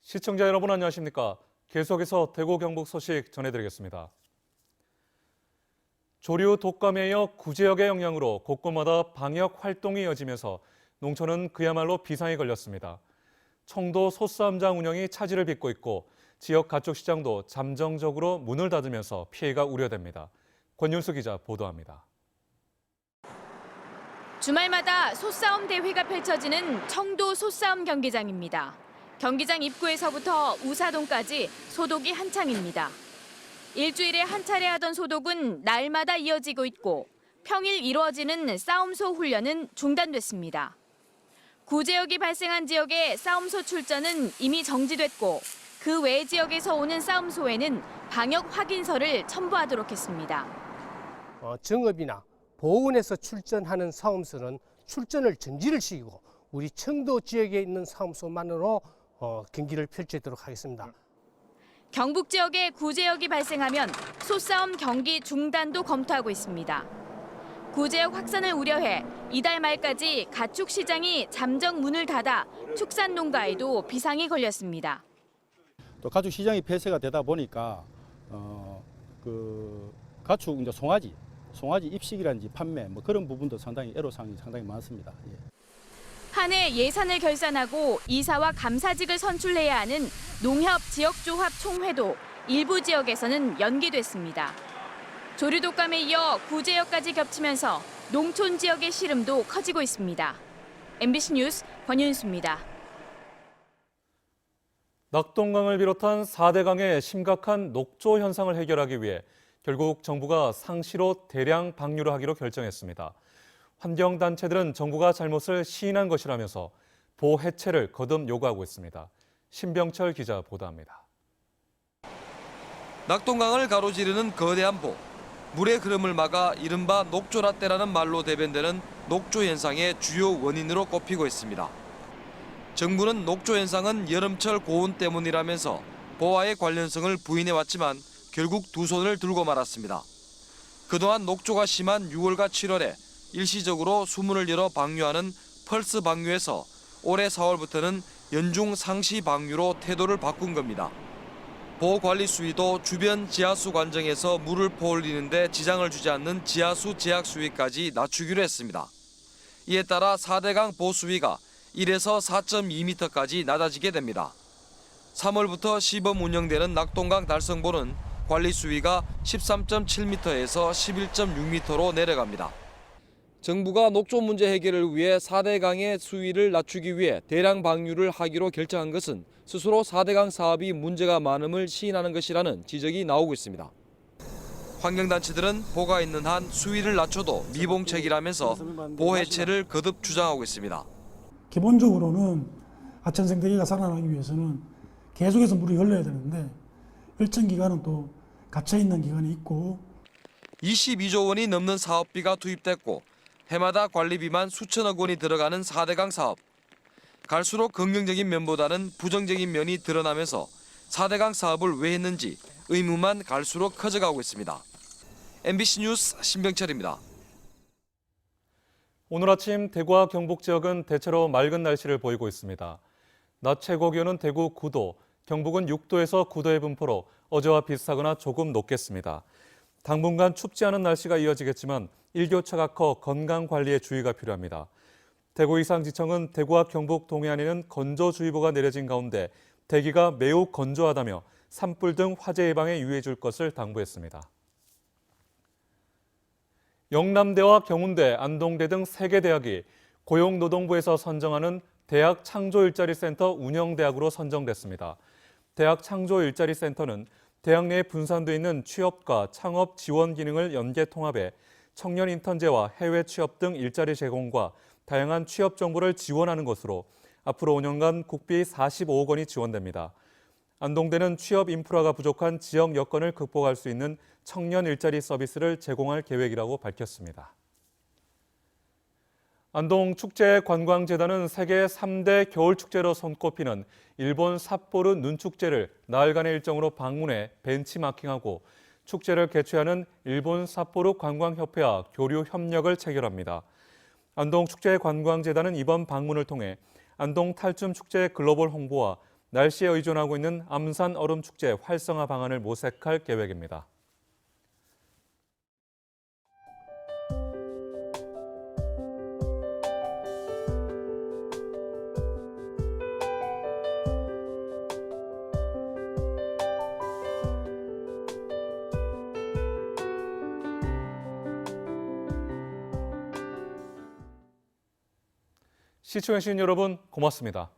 시청자 여러분 안녕하십니까? 계속해서 대구 경북 소식 전해드리겠습니다. 조류 독감에 이어 구제역의 영향으로 곳곳마다 방역 활동이 이어지면서 농촌은 그야말로 비상이 걸렸습니다. 청도 소싸움장 운영이 차질을 빚고 있고 지역 가축 시장도 잠정적으로 문을 닫으면서 피해가 우려됩니다. 권윤수 기자 보도합니다. 주말마다 소싸움 대회가 펼쳐지는 청도 소싸움 경기장입니다. 경기장 입구에서부터 우사동까지 소독이 한창입니다. 일주일에 한 차례 하던 소독은 날마다 이어지고 있고 평일 이루어지는 싸움소 훈련은 중단됐습니다. 구제역이 발생한 지역의 싸움소 출전은 이미 정지됐고 그 외 지역에서 오는 싸움소에는 방역 확인서를 첨부하도록 했습니다. 정읍이나 보훈에서 출전하는 싸움소는 출전을 정지를 시키고 우리 청도 지역에 있는 싸움소만으로 경기를 펼치도록 하겠습니다. 경북 지역에 구제역이 발생하면 소싸움 경기 중단도 검토하고 있습니다. 구제역 확산을 우려해 이달 말까지 가축 시장이 잠정 문을 닫아 축산 농가에도 비상이 걸렸습니다. 또 가축 시장이 폐쇄가 되다 보니까 가축 이제 송아지 입식이라든지 판매 그런 부분도 상당히 애로사항이 상당히 많습니다. 예. 한 해 예산을 결산하고 이사와 감사직을 선출해야 하는 농협 지역조합 총회도 일부 지역에서는 연기됐습니다. 조류 독감에 이어 구제역까지 겹치면서 농촌 지역의 시름도 커지고 있습니다. MBC 뉴스 권윤수입니다. 낙동강을 비롯한 4대 강의 심각한 녹조 현상을 해결하기 위해 결국 정부가 상시로 대량 방류를 하기로 결정했습니다. 환경단체들은 정부가 잘못을 시인한 것이라면서 보호 해체를 거듭 요구하고 있습니다. 신병철 기자 보도합니다. 낙동강을 가로지르는 거대한 보, 물의 흐름을 막아 이른바 녹조라떼라는 말로 대변되는 녹조 현상의 주요 원인으로 꼽히고 있습니다. 정부는 녹조 현상은 여름철 고온 때문이라면서 보와의 관련성을 부인해왔지만 결국 두 손을 들고 말았습니다. 그동안 녹조가 심한 6월과 7월에 일시적으로 수문을 열어 방류하는 펄스 방류에서 올해 4월부터는 연중 상시 방류로 태도를 바꾼 겁니다. 보호관리 수위도 주변 지하수 관정에서 물을 퍼올리는데 지장을 주지 않는 지하수 제약 수위까지 낮추기로 했습니다. 이에 따라 4대강 보수위가 1에서 4.2m까지 낮아지게 됩니다. 3월부터 시범 운영되는 낙동강 달성보는 관리 수위가 13.7m에서 11.6m로 내려갑니다. 정부가 녹조 문제 해결을 위해 4대강의 수위를 낮추기 위해 대량 방류를 하기로 결정한 것은 스스로 4대강 사업이 문제가 많음을 시인하는 것이라는 지적이 나오고 있습니다. 환경단체들은 보가 있는 한 수위를 낮춰도 미봉책이라면서 보호 해체를 거듭 주장하고 있습니다. 기본적으로는 하천 생태계가 살아나기 위해서는 계속해서 물이 흘러야 되는데 일정 기간은 또 갇혀있는 기간이 있고 22조 원이 넘는 사업비가 투입됐고 해마다 관리비만 수천억 원이 들어가는 4대강 사업. 갈수록 긍정적인 면보다는 부정적인 면이 드러나면서 4대강 사업을 왜 했는지 의문만 갈수록 커져가고 있습니다. MBC 뉴스 신병철입니다. 오늘 아침 대구와 경북 지역은 대체로 맑은 날씨를 보이고 있습니다. 낮 최고 기온은 대구 9도, 경북은 6도에서 9도의 분포로 어제와 비슷하거나 조금 높겠습니다. 당분간 춥지 않은 날씨가 이어지겠지만 일교차가 커 건강 관리에 주의가 필요합니다. 대구이상지청은 대구와 경북 동해안에는 건조주의보가 내려진 가운데 대기가 매우 건조하다며 산불 등 화재 예방에 유의해 줄 것을 당부했습니다. 영남대와 경운대, 안동대 등 3개 대학이 고용노동부에서 선정하는 대학 창조일자리센터 운영대학으로 선정됐습니다. 대학 창조일자리센터는 대학 내에 분산돼 있는 취업과 창업 지원 기능을 연계 통합해 청년 인턴제와 해외 취업 등 일자리 제공과 다양한 취업 정보를 지원하는 것으로 앞으로 5년간 국비 45억 원이 지원됩니다. 안동대는 취업 인프라가 부족한 지역 여건을 극복할 수 있는 청년 일자리 서비스를 제공할 계획이라고 밝혔습니다. 안동축제관광재단은 세계 3대 겨울축제로 손꼽히는 일본 삿포로 눈축제를 나흘간의 일정으로 방문해 벤치마킹하고 축제를 개최하는 일본 삿포로 관광협회와 교류 협력을 체결합니다. 안동축제관광재단은 이번 방문을 통해 안동 탈춤축제 글로벌 홍보와 날씨에 의존하고 있는 암산 얼음축제 활성화 방안을 모색할 계획입니다. 시청해주신 여러분 고맙습니다.